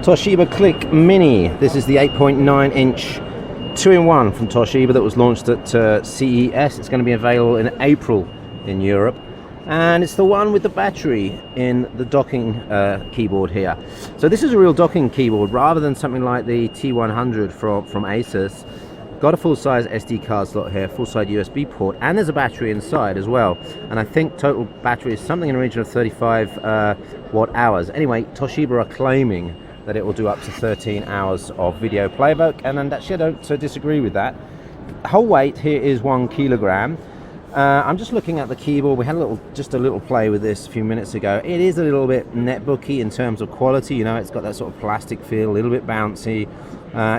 Toshiba Click Mini. This is the 8.9 inch 2-in-1 from Toshiba that was launched at CES. It's going to be available in April in Europe, and it's the one with the battery in the docking keyboard here. So this is a real docking keyboard rather than something like the T100 from Asus. Got a full-size SD card slot here, full-size USB port, and there's a battery inside as well. And I think total battery is something in the region of 35 watt hours. Anyway, Toshiba are claiming that it will do up to 13 hours of video playback, and actually I don't disagree with that. Whole weight here is 1 kilogram. I'm just looking at the keyboard. We had just a little play with this a few minutes ago. It is a little bit netbooky in terms of quality. You know, it's got that sort of plastic feel, a little bit bouncy.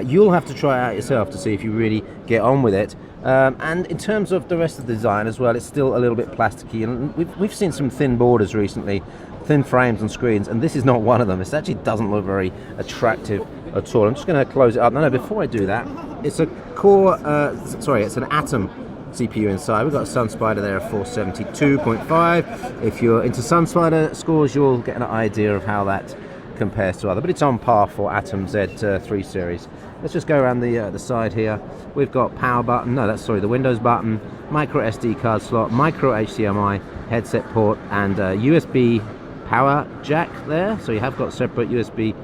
You'll have to try it out yourself to see if you really get on with it. And in terms of the rest of the design as well, it's still a little bit plasticky. And we've seen some thin borders recently, thin frames and screens, and this is not one of them. It actually doesn't look very attractive at all. I'm just going to close it up. No, before I do that, it's a Core, it's an Atom CPU inside. We've got a SunSpider there of 472.5. If you're into SunSpider scores, you'll get an idea of how that compares to other, but it's on par for Atom Z3 series. Let's just go around the side here. We've got power button, the Windows button, micro SD card slot, micro HDMI headset port, and USB power jack there. So you have got separate USB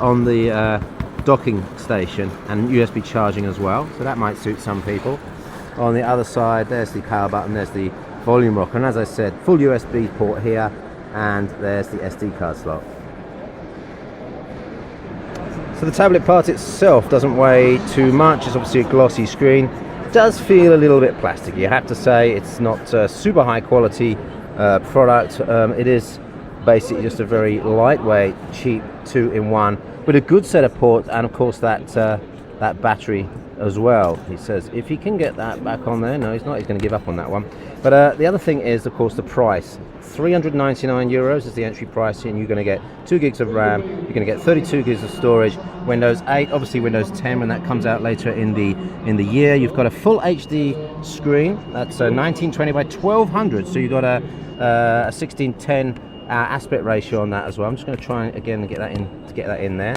on the docking station, and USB charging as well, so that might suit some people. On the other side, there's the power button, there's the volume rocker, and as I said, full USB port here, and there's the SD card slot. So the tablet part itself doesn't weigh too much. It's obviously a glossy screen. It does feel a little bit plasticky, you have to say. It's not a super high quality product. It is basically just a very lightweight, cheap 2-in-1 with a good set of ports, and of course that battery as well. He says if he can get that back on there. No, he's not. He's going to give up on that one. But the other thing is, of course, the price. 399 euros is the entry price, and you're going to get 2 gigs of RAM. You're going to get 32 gigs of storage. Windows 8, obviously Windows 10 when that comes out later in the year. You've got a full HD screen. That's 1920 by 1200. So you've got a 1610 aspect ratio on that as well. I'm just going to try again to get that in there.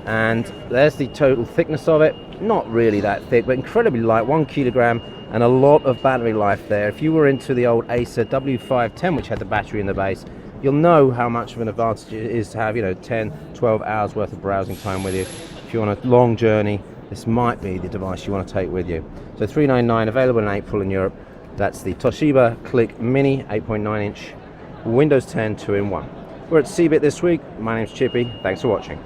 And there's the total thickness of it. Not really that thick, but incredibly light, 1 kilogram, and a lot of battery life there. If you were into the old Acer W510, which had the battery in the base, you'll know how much of an advantage it is to have 10, 12 hours worth of browsing time with you. If you're on a long journey, this might be the device you want to take with you. So 399, available in April in Europe. That's the Toshiba Click Mini 8.9 inch Windows 10 2-in-1. We're at CeBIT this week. My name's Chippy. Thanks for watching.